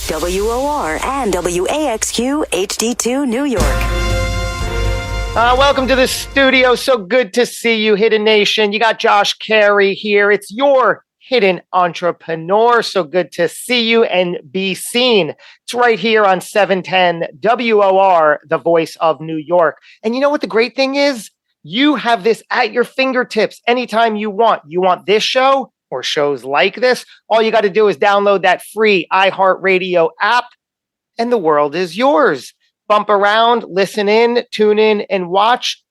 WOR and WAXQ HD2 New York. Welcome to the studio. So good to see you, Hidden Nation. You got Josh Cary here. It's your Hidden Entrepreneur. So good to see you and be seen. It's right here on 710 WOR, the voice of New York. And you know what the great thing is? You have this at your fingertips anytime you want. You want this show or shows like this? All you got to do is download that free iHeartRadio app and the world is yours. Bump around, listen in, tune in, and watch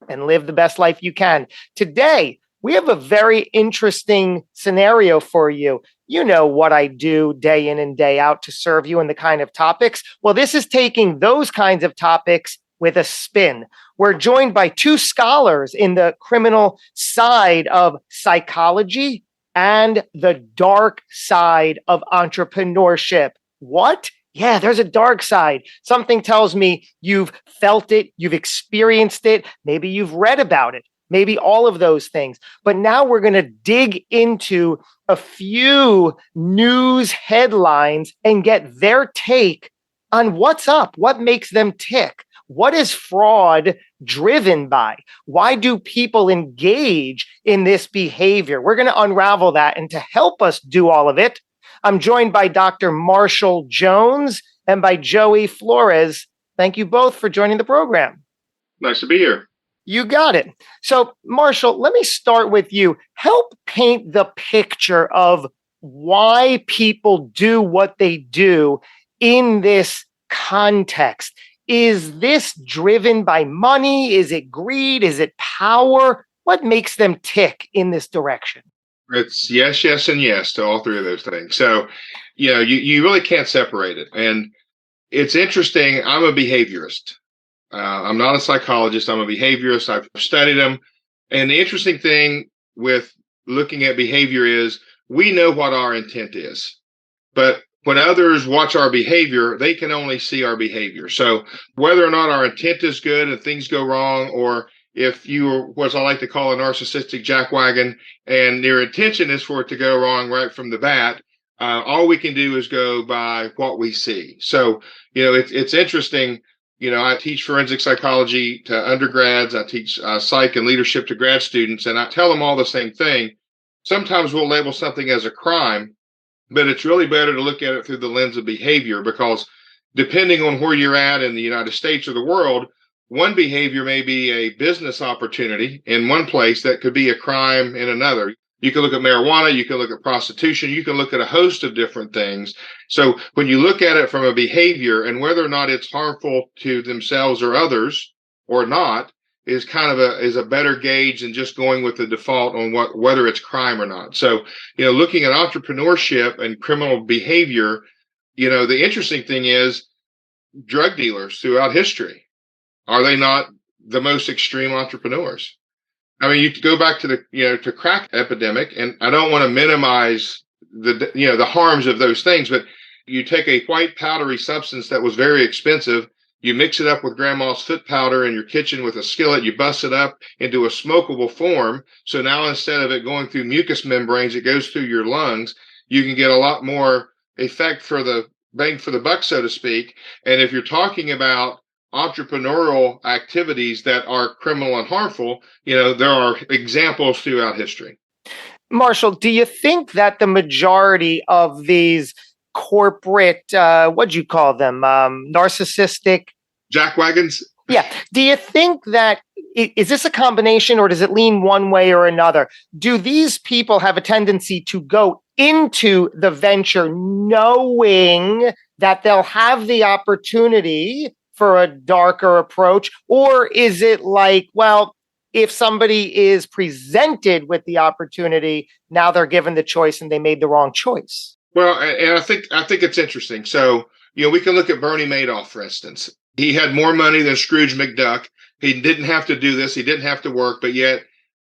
and live the best life you can. Today, we have a very interesting scenario for you. You know what I do day in and day out to serve you and the kind of topics. Well, this is taking those kinds of topics with a spin. We're joined by two scholars in the criminal side of psychology and the dark side of entrepreneurship. What? Yeah, there's a dark side. Something tells me you've felt it, you've experienced it, maybe you've read about it, maybe all of those things. But now we're going to dig into a few news headlines and get their take on what's up, what makes them tick. What is fraud driven by? Why do people engage in this behavior? We're going to unravel that. And to help us do all of it, I'm joined by Dr. Marshall Jones and by Joey Florez. Thank you both for joining the program. Nice to be here. You got it. So, Marshall, let me start with you. Help paint the picture of why people do what they do in this context. Is this driven by money? Is it greed? Is it power? What makes them tick in this direction? It's yes, yes, and yes to all three of those things. So, you really can't separate it. And it's interesting. I'm a behaviorist. I'm not a psychologist. I'm a behaviorist. I've studied them. And the interesting thing with looking at behavior is we know what our intent is. But when others watch our behavior, they can only see our behavior. So whether or not our intent is good and things go wrong, or if you are what I like to call a narcissistic jackwagon and your intention is for it to go wrong right from the bat, all we can do is go by what we see. So, it's interesting. I teach forensic psychology to undergrads. I teach psych and leadership to grad students, and I tell them all the same thing. Sometimes we'll label something as a crime, but it's really better to look at it through the lens of behavior, because depending on where you're at in the United States or the world, one behavior may be a business opportunity in one place that could be a crime in another. You can look at marijuana, you can look at prostitution, you can look at a host of different things. So when you look at it from a behavior and whether or not it's harmful to themselves or others or not is kind of a better gauge than just going with the default on whether it's crime or not. So, looking at entrepreneurship and criminal behavior, the interesting thing is drug dealers throughout history. Are they not the most extreme entrepreneurs? I mean, you go back to the crack epidemic, and I don't want to minimize the harms of those things, but you take a white powdery substance that was very expensive, you mix it up with grandma's foot powder in your kitchen with a skillet, you bust it up into a smokable form. So now instead of it going through mucous membranes, it goes through your lungs. You can get a lot more effect for the bang for the buck, so to speak. And if you're talking about entrepreneurial activities that are criminal and harmful, there are examples throughout history. Marshall, do you think that the majority of these corporate, what'd you call them, narcissistic jackwagons? Yeah. Do you think that, is this a combination or does it lean one way or another? Do these people have a tendency to go into the venture knowing that they'll have the opportunity for a darker approach? Or is it like, well, if somebody is presented with the opportunity, now they're given the choice and they made the wrong choice? Well, and I think it's interesting. So, we can look at Bernie Madoff, for instance. He had more money than Scrooge McDuck. He didn't have to do this. He didn't have to work, but yet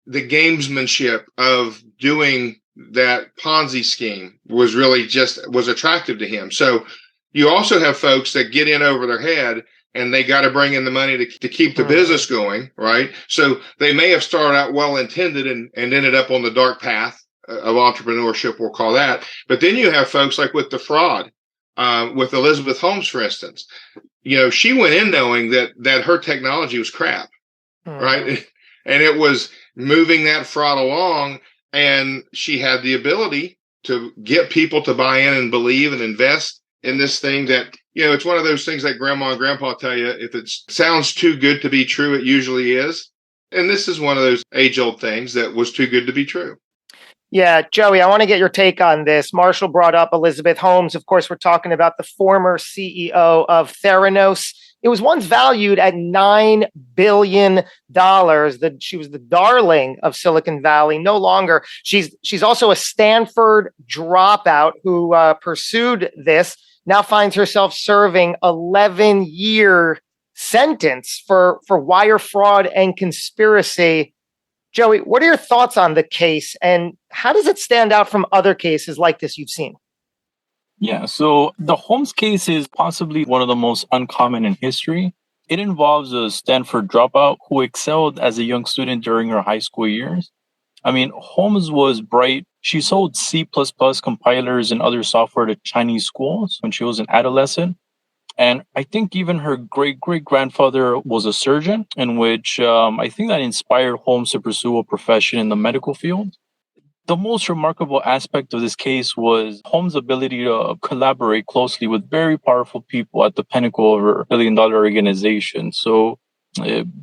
the gamesmanship of doing that Ponzi scheme was really was attractive to him. So you also have folks that get in over their head and they got to bring in the money to keep the business going, right? So they may have started out well-intended and ended up on the dark path of entrepreneurship, we'll call that. But then you have folks like with the fraud. with Elizabeth Holmes, for instance. She went in knowing that her technology was crap, right? And it was moving that fraud along, and she had the ability to get people to buy in and believe and invest in this thing that, it's one of those things that grandma and grandpa tell you, if it sounds too good to be true, it usually is. And this is one of those age-old things that was too good to be true. Yeah, Joey, I want to get your take on this. Marshall brought up Elizabeth Holmes. Of course, we're talking about the former CEO of Theranos. It was once valued at $9 billion. She was the darling of Silicon Valley. No longer. She's also a Stanford dropout who pursued this. Now finds herself serving 11-year sentence for wire fraud and conspiracy. Joey, what are your thoughts on the case, and how does it stand out from other cases like this you've seen? Yeah, so the Holmes case is possibly one of the most uncommon in history. It involves a Stanford dropout who excelled as a young student during her high school years. I mean, Holmes was bright. She sold C++ compilers and other software to Chinese schools when she was an adolescent. And I think even her great-great-grandfather was a surgeon, in which I think that inspired Holmes to pursue a profession in the medical field. The most remarkable aspect of this case was Holmes' ability to collaborate closely with very powerful people at the pinnacle of her billion-dollar organization. So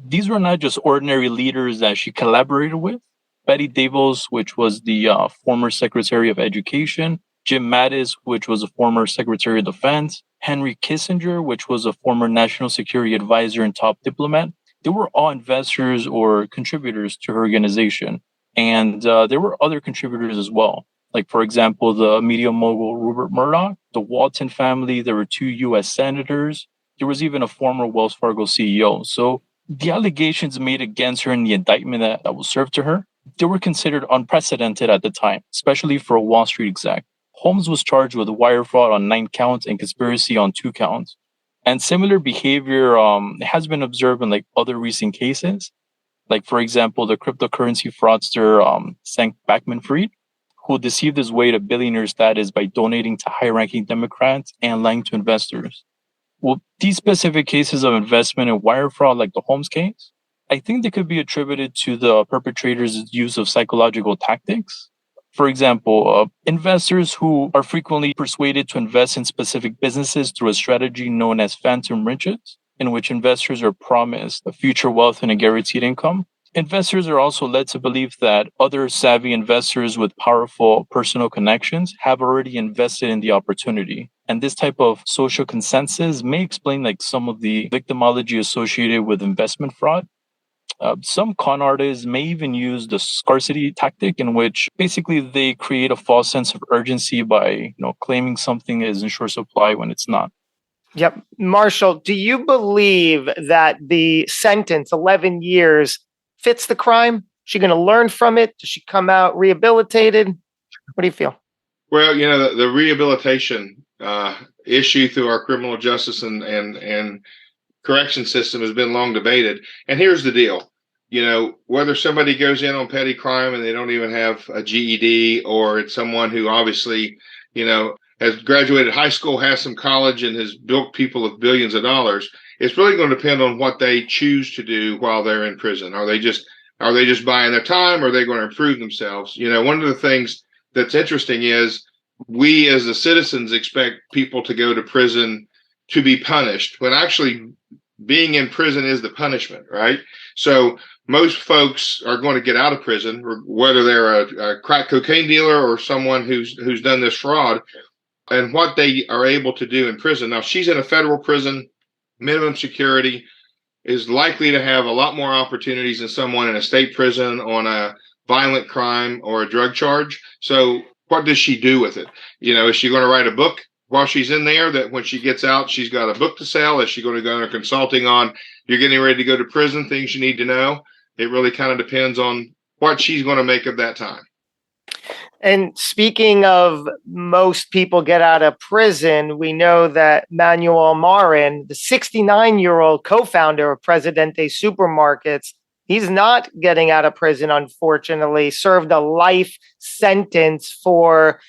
these were not just ordinary leaders that she collaborated with. Betty Davos, which was the former Secretary of Education, Jim Mattis, which was a former Secretary of Defense, Henry Kissinger, which was a former national security advisor and top diplomat. They were all investors or contributors to her organization. And there were other contributors as well. Like, for example, the media mogul Rupert Murdoch, the Walton family, there were 2 U.S. senators. There was even a former Wells Fargo CEO. So the allegations made against her in the indictment that was served to her, they were considered unprecedented at the time, especially for a Wall Street exec. Holmes was charged with wire fraud on 9 counts and conspiracy on 2 counts. And similar behavior has been observed in other recent cases. Like, for example, the cryptocurrency fraudster Sam Bankman-Fried, who deceived his way to billionaire status by donating to high-ranking Democrats and lying to investors. Well, these specific cases of investment and wire fraud, like the Holmes case, I think they could be attributed to the perpetrators' use of psychological tactics. For example, investors who are frequently persuaded to invest in specific businesses through a strategy known as phantom riches, in which investors are promised a future wealth and a guaranteed income. Investors are also led to believe that other savvy investors with powerful personal connections have already invested in the opportunity. And this type of social consensus may explain some of the victimology associated with investment fraud. Some con artists may even use the scarcity tactic, in which basically they create a false sense of urgency by claiming something is in short supply when it's not. Yep. Marshall, do you believe that the sentence, 11 years, fits the crime? Is she going to learn from it? Does she come out rehabilitated? What do you feel? Well, the rehabilitation issue through our criminal justice and correction system has been long debated. And here's the deal. Whether somebody goes in on petty crime and they don't even have a GED, or it's someone who obviously, has graduated high school, has some college, and has built people of billions of dollars, it's really going to depend on what they choose to do while they're in prison. Are they just buying their time, or are they going to improve themselves? One of the things that's interesting is we as the citizens expect people to go to prison to be punished, when actually being in prison is the punishment, right? So most folks are going to get out of prison, whether they're a crack cocaine dealer or someone who's done this fraud, and what they are able to do in prison. Now, she's in a federal prison, minimum security, is likely to have a lot more opportunities than someone in a state prison on a violent crime or a drug charge. So what does she do with it? Is she going to write a book while she's in there, that when she gets out, she's got a book to sell? Is she going to go into consulting on, you're getting ready to go to prison, things you need to know? It really kind of depends on what she's going to make of that time. And speaking of most people get out of prison, we know that Manuel Marin, the 69-year-old co-founder of Presidente Supermarkets, he's not getting out of prison, unfortunately, served a life sentence for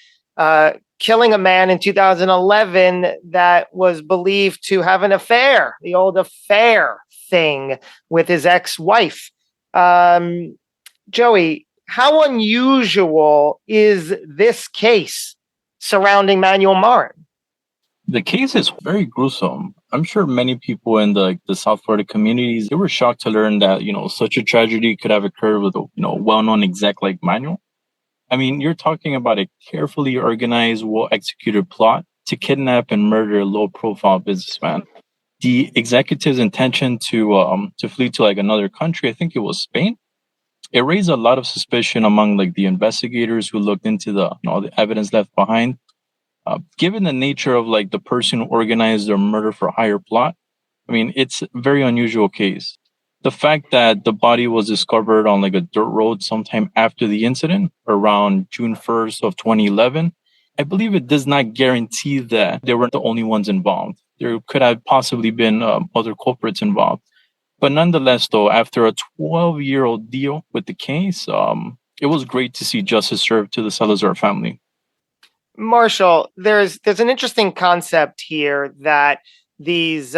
killing a man in 2011 that was believed to have an affair, the old affair thing with his ex-wife. Joey, how unusual is this case surrounding Manuel Marin? The case is very gruesome. I'm sure many people in the South Florida communities, they were shocked to learn that, such a tragedy could have occurred with a, well-known exec like Manuel. I mean, you're talking about a carefully organized, well-executed plot to kidnap and murder a low-profile businessman. The executive's intention to flee to like another country, I think it was Spain. It raised a lot of suspicion among like the investigators who looked into the evidence left behind. Given the nature of like the person who organized their murder for hire plot, I mean, it's a very unusual case. The fact that the body was discovered on like a dirt road sometime after the incident, around June 1st of 2011, I believe it does not guarantee that they weren't the only ones involved. There could have possibly been other culprits involved. But nonetheless, though, after a 12-year-old deal with the case, it was great to see justice served to the Salazar family. Marshall, there's an interesting concept here that these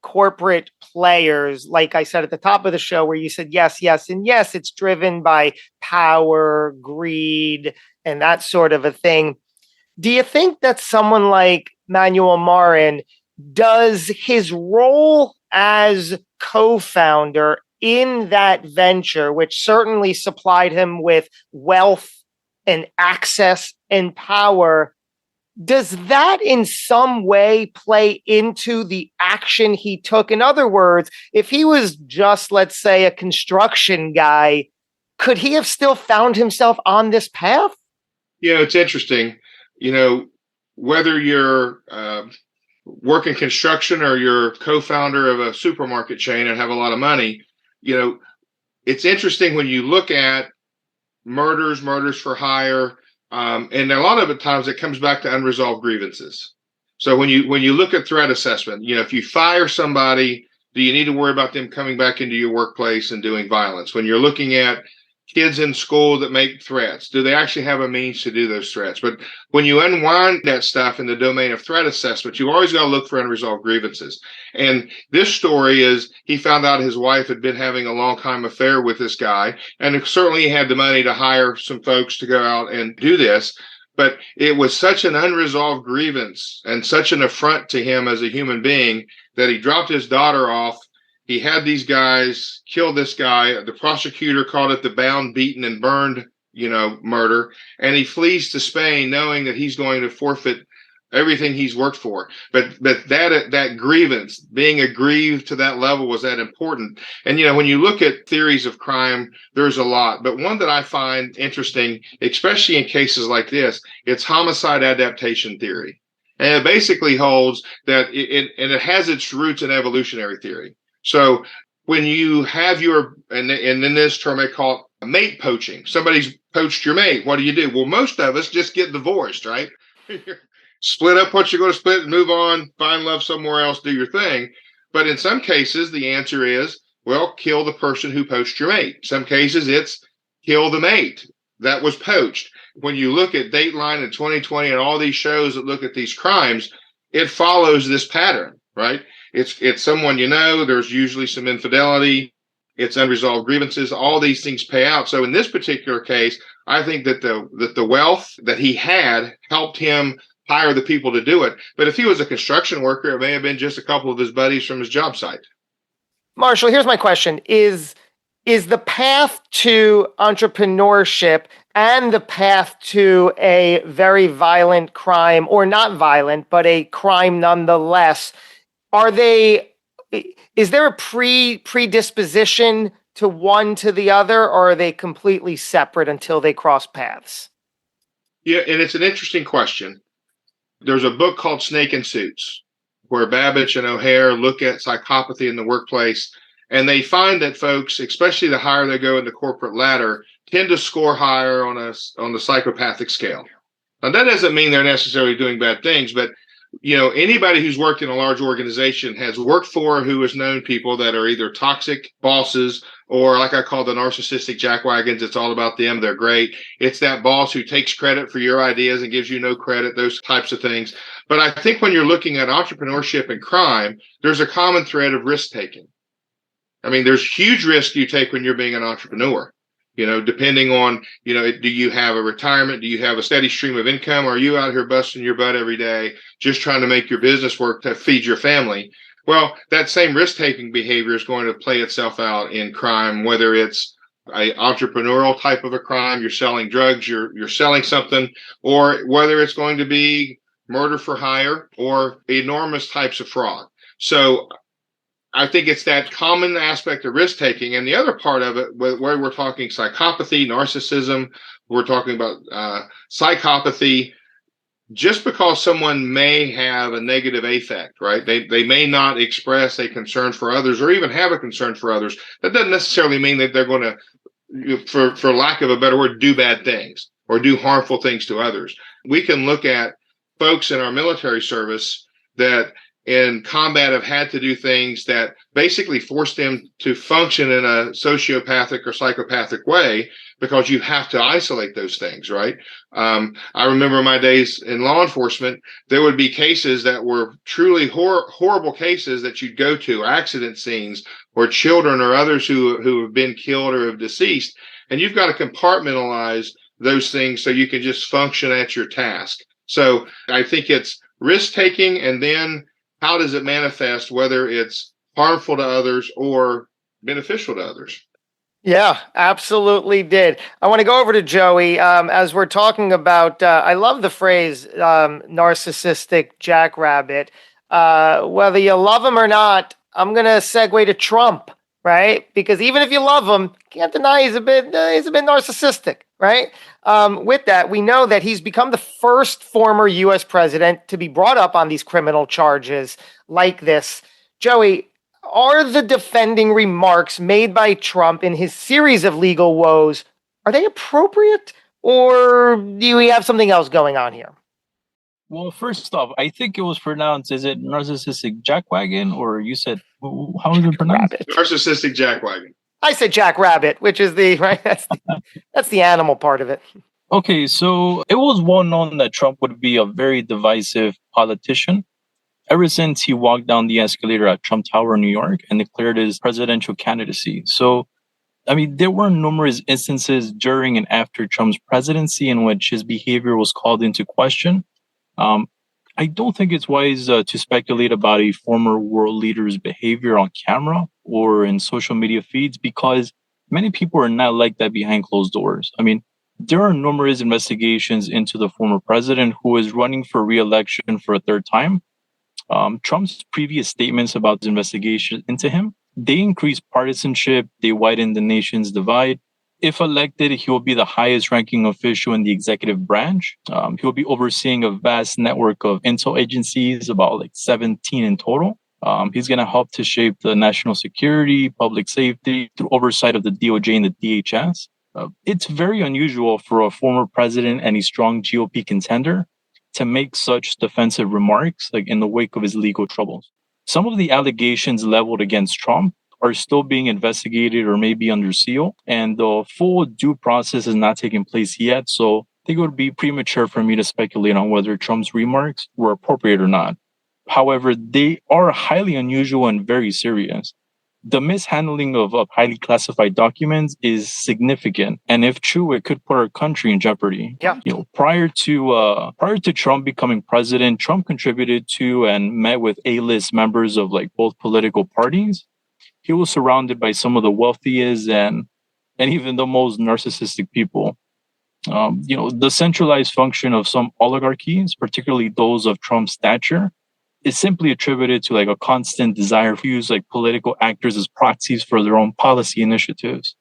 corporate players, like I said at the top of the show, where you said yes, yes, and yes, it's driven by power, greed, and that sort of a thing. Do you think that someone like Manuel Marin, does his role as co-founder in that venture, which certainly supplied him with wealth and access and power, does that in some way play into the action he took? In other words, if he was just, let's say, a construction guy, could he have still found himself on this path? It's interesting. Whether you're working construction or you're co-founder of a supermarket chain and have a lot of money, it's interesting when you look at murders for hire, and a lot of the times it comes back to unresolved grievances. So when you look at threat assessment, if you fire somebody, do you need to worry about them coming back into your workplace and doing violence? When you're looking at kids in school that make threats, do they actually have a means to do those threats? But when you unwind that stuff in the domain of threat assessment, you always got to look for unresolved grievances. And this story is he found out his wife had been having a long time affair with this guy, and certainly he had the money to hire some folks to go out and do this. But it was such an unresolved grievance and such an affront to him as a human being that he dropped his daughter off. He had these guys kill this guy. The prosecutor called it the bound, beaten, and burned, murder. And he flees to Spain knowing that he's going to forfeit everything he's worked for. But that grievance, being aggrieved to that level, was that important. And, when you look at theories of crime, there's a lot. But one that I find interesting, especially in cases like this, it's homicide adaptation theory. And it basically holds that it has its roots in evolutionary theory. So when you have and in this term, they call it mate poaching. Somebody's poached your mate. What do? Well, most of us just get divorced, right? Split up what you're going to split and move on, find love somewhere else, do your thing. But in some cases, the answer is, well, kill the person who poached your mate. In some cases, it's kill the mate that was poached. When you look at Dateline in 2020 and all these shows that look at these crimes, it follows this pattern, right? It's someone there's usually some infidelity, it's unresolved grievances, all these things pay out. So in this particular case, I think that the wealth that he had helped him hire the people to do it. But if he was a construction worker, it may have been just a couple of his buddies from his job site. Marshall, here's my question. Is the path to entrepreneurship and the path to a very violent crime, or not violent, but a crime nonetheless, is there a predisposition to one to the other, or are they completely separate until they cross paths? Yeah, and it's an interesting question. There's a book called Snake in Suits, where Babbage and O'Hare look at psychopathy in the workplace, and they find that folks, especially the higher they go in the corporate ladder, tend to score higher on the psychopathic scale. Now, that doesn't mean they're necessarily doing bad things, but anybody who's worked in a large organization has worked for who has known people that are either toxic bosses or like I call the narcissistic jackwagons, it's all about them. They're great. It's that boss who takes credit for your ideas and gives you no credit, those types of things. But I think when you're looking at entrepreneurship and crime, there's a common thread of risk taking. I mean, there's huge risk you take when you're being an entrepreneur. Depending on, do you have a retirement? Do you have a steady stream of income? Or are you out here busting your butt every day, just trying to make your business work to feed your family? Well, that same risk-taking behavior is going to play itself out in crime, whether it's a entrepreneurial type of a crime, you're selling drugs, you're selling something, or whether it's going to be murder for hire or enormous types of fraud. So I think it's that common aspect of risk-taking. And the other part of it, where we're talking psychopathy, narcissism, we're talking about psychopathy, just because someone may have a negative affect, right? They may not express a concern for others or even have a concern for others. That doesn't necessarily mean that they're going to, for lack of a better word, do bad things or do harmful things to others. We can look at folks in our military service that in combat have had to do things that basically force them to function in a sociopathic or psychopathic way because you have to isolate those things, right? I remember my days in law enforcement, there would be cases that were truly horrible cases that you'd go to, accident scenes or children or others who have been killed or have deceased. And you've got to compartmentalize those things so you can just function at your task. So I think it's risk-taking, and then how does it manifest, whether it's harmful to others or beneficial to others? Yeah, absolutely did. I want to go over to Joey as we're talking about, I love the phrase narcissistic jackrabbit. Whether you love him or not, I'm going to segue to Trump, right? Because even if you love him, can't deny he's a bit narcissistic, right? With that, we know that he's become the first former U.S. president to be brought up on these criminal charges like this. Joey, are the defending remarks made by Trump in his series of legal woes, are they appropriate, or do we have something else going on here? Well, first off, I think it was pronounced, is it narcissistic jackwagon, or you said, how is it pronounced? Rabbit. Narcissistic jackrabbit. I said jackrabbit, which is that's the animal part of it. Okay, so it was well known that Trump would be a very divisive politician ever since he walked down the escalator at Trump Tower, New York, and declared his presidential candidacy. So, I mean, there were numerous instances during and after Trump's presidency in which his behavior was called into question. I don't think it's wise to speculate about a former world leader's behavior on camera or in social media feeds, because many people are not like that behind closed doors. I mean, there are numerous investigations into the former president who is running for re-election for a third time. Trump's previous statements about the investigation into him, they increased partisanship, they widened the nation's divide. If elected, he will be the highest ranking official in the executive branch. He will be overseeing a vast network of intel agencies, about like 17 in total. He's going to help to shape the national security, public safety through oversight of the DOJ and the DHS. It's very unusual for a former president and a strong GOP contender to make such defensive remarks like in the wake of his legal troubles. Some of the allegations leveled against Trump are still being investigated or may be under seal, and the full due process is not taking place yet. So I think it would be premature for me to speculate on whether Trump's remarks were appropriate or not. However, they are highly unusual and very serious. The mishandling of highly classified documents is significant, and if true, it could put our country in jeopardy. Yeah. Prior to Trump becoming president, Trump contributed to and met with A-list members of like both political parties. He was surrounded by some of the wealthiest and even the most narcissistic people. The centralized function of some oligarchies, particularly those of Trump's stature, is simply attributed to like a constant desire to use like political actors as proxies for their own policy initiatives.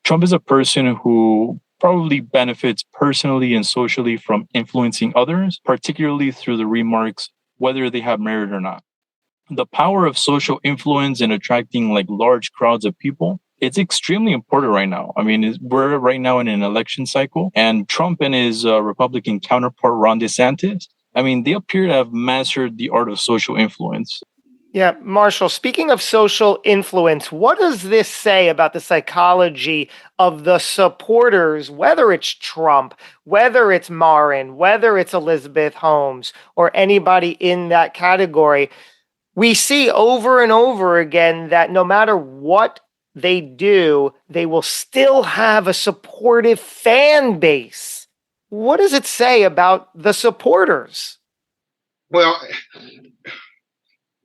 Trump is a person who probably benefits personally and socially from influencing others, particularly through the remarks, whether they have merit or not. The power of social influence in attracting like large crowds of people, it's extremely important right now. I mean, we're right now in an election cycle, and Trump and his Republican counterpart, Ron DeSantis, I mean, they appear to have mastered the art of social influence. Yeah, Marshall, speaking of social influence, what does this say about the psychology of the supporters, whether it's Trump, whether it's Marin, whether it's Elizabeth Holmes, or anybody in that category? We see over and over again that no matter what they do, they will still have a supportive fan base. What does it say about the supporters? Well,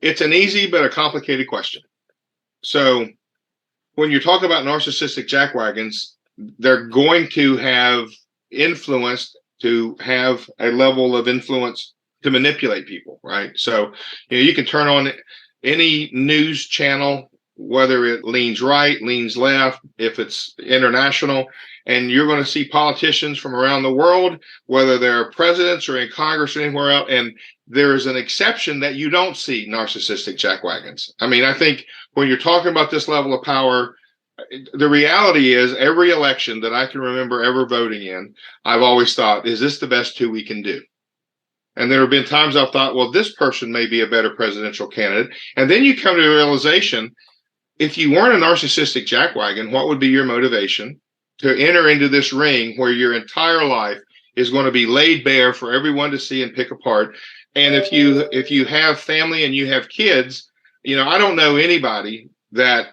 it's an easy but a complicated question. So when you're talking about narcissistic jackwagons, they're going to have influence, to have a level of influence to manipulate people, right? So, you can turn on any news channel, whether it leans right, leans left, if it's international, and you're going to see politicians from around the world, whether they're presidents or in Congress or anywhere else, and there's an exception that you don't see narcissistic jackwagons. I mean, I think when you're talking about this level of power, the reality is every election that I can remember ever voting in, I've always thought, is this the best two we can do? And there have been times I've thought, well, this person may be a better presidential candidate. And then you come to the realization, if you weren't a narcissistic jackwagon, what would be your motivation to enter into this ring where your entire life is going to be laid bare for everyone to see and pick apart? And if you have family and you have kids, I don't know anybody that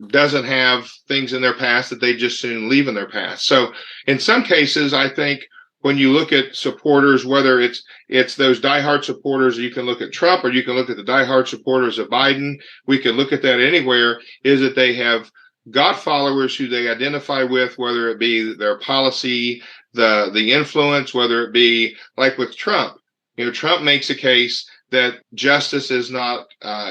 doesn't have things in their past that they just soon leave in their past. So in some cases, I think when you look at supporters, whether it's those diehard supporters, you can look at Trump or you can look at the diehard supporters of Biden, we can look at that anywhere, is that they have got followers who they identify with, whether it be their policy, the influence, whether it be like with Trump. Trump makes a case that justice is not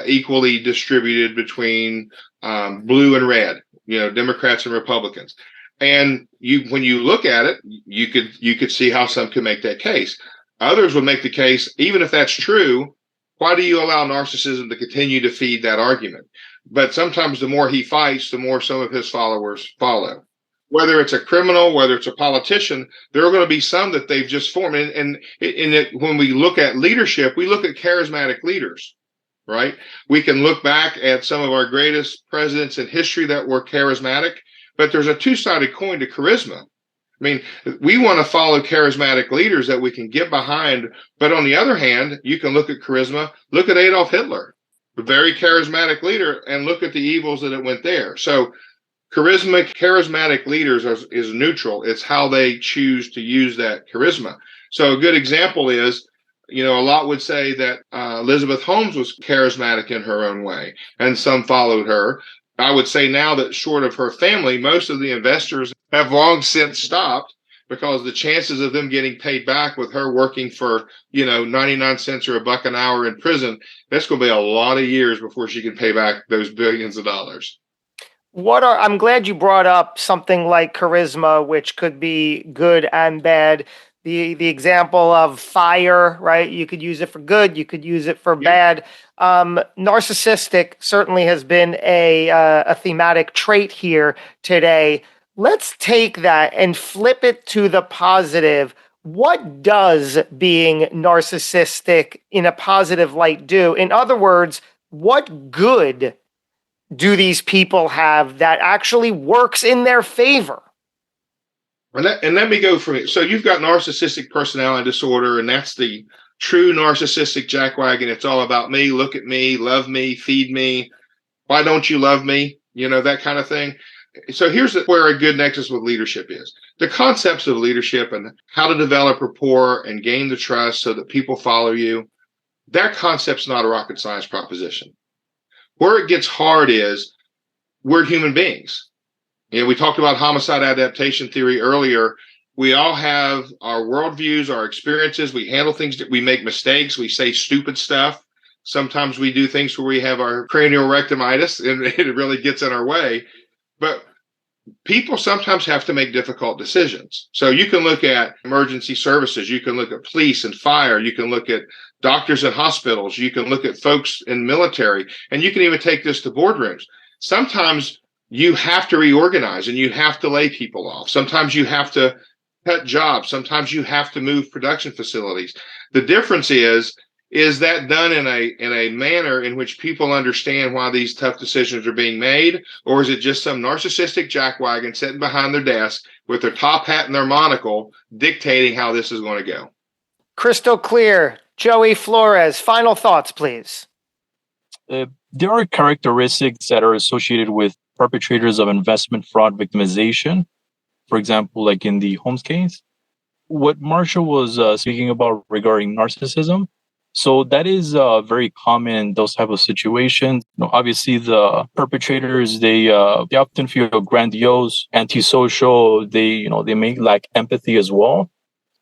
equally distributed between blue and red, Democrats and Republicans. And when you look at it, you could see how some could make that case. Others would make the case, even if that's true, why do you allow narcissism to continue to feed that argument? But sometimes the more he fights, the more some of his followers follow. Whether it's a criminal, whether it's a politician, there are going to be some that they've just formed. And when we look at leadership, we look at charismatic leaders, right? We can look back at some of our greatest presidents in history that were charismatic, but there's a two-sided coin to charisma. I mean, we want to follow charismatic leaders that we can get behind. But on the other hand, you can look at charisma, look at Adolf Hitler, a very charismatic leader, and look at the evils that it went there. So charismatic leaders is neutral. It's how they choose to use that charisma. So a good example is, a lot would say that Elizabeth Holmes was charismatic in her own way, and some followed her. I would say now that short of her family, most of the investors have long since stopped, because the chances of them getting paid back with her working for, 99 cents or $1 an hour in prison, that's going to be a lot of years before she can pay back those billions of dollars. I'm glad you brought up something like charisma, which could be good and bad. The example of fire, right? You could use it for good, you could use it for bad. Narcissistic certainly has been a thematic trait here today. Let's take that and flip it to the positive. What does being narcissistic in a positive light do? In other words, what good do these people have that actually works in their favor? And let me go from it. So you've got narcissistic personality disorder, and that's the true narcissistic jackwagon. It's all about me, look at me, love me, feed me. Why don't you love me? That kind of thing. So here's where a good nexus with leadership is. The concepts of leadership and how to develop rapport and gain the trust so that people follow you, that concept's not a rocket science proposition. Where it gets hard is we're human beings. We talked about homicide adaptation theory earlier. We all have our worldviews, our experiences. We handle things, we make mistakes. We say stupid stuff. Sometimes we do things where we have our cranial rectimitis and it really gets in our way. But people sometimes have to make difficult decisions. So you can look at emergency services. You can look at police and fire. You can look at doctors in hospitals. You can look at folks in military. And you can even take this to boardrooms. Sometimes you have to reorganize and you have to lay people off. Sometimes you have to cut jobs. Sometimes you have to move production facilities. The difference is is that done in a manner in which people understand why these tough decisions are being made? Or is it just some narcissistic jackwagon sitting behind their desk with their top hat and their monocle dictating how this is going to go? Crystal clear. Joey Florez, final thoughts, please. There are characteristics that are associated with perpetrators of investment fraud victimization. For example, like in the Holmes case, what Marshall was speaking about regarding narcissism. So that is very common in those type of situations. Obviously, the perpetrators they often feel grandiose, antisocial. They may lack empathy as well.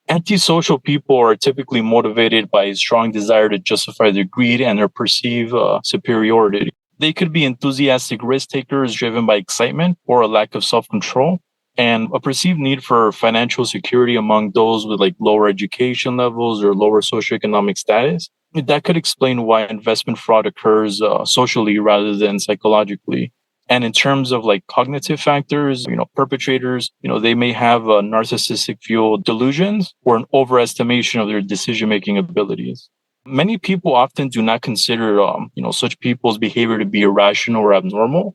Antisocial people are typically motivated by a strong desire to justify their greed and their perceived superiority. They could be enthusiastic risk takers driven by excitement or a lack of self-control, and a perceived need for financial security among those with like lower education levels or lower socioeconomic status. That could explain why investment fraud occurs socially rather than psychologically. And in terms of like cognitive factors, perpetrators, they may have narcissistic fueled delusions or an overestimation of their decision-making abilities. Many people often do not consider, such people's behavior to be irrational or abnormal.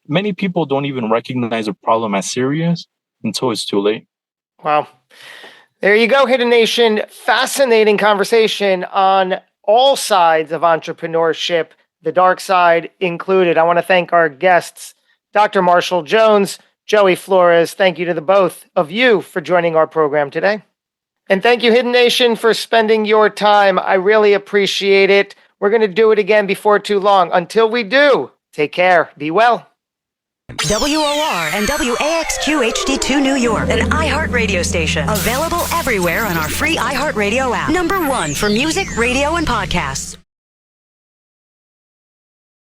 Many people don't even recognize a problem as serious until it's too late. Wow. There you go, Hidden Nation. Fascinating conversation on all sides of entrepreneurship, the dark side included. I want to thank our guests, Dr. Marshall Jones, Joey Florez. Thank you to the both of you for joining our program today. And thank you, Hidden Nation, for spending your time. I really appreciate it. We're going to do it again before too long. Until we do, take care. Be well. WOR and WAXQ HD2 New York, an iHeartRadio station. Available everywhere on our free iHeartRadio app. #1 for music, radio, and podcasts.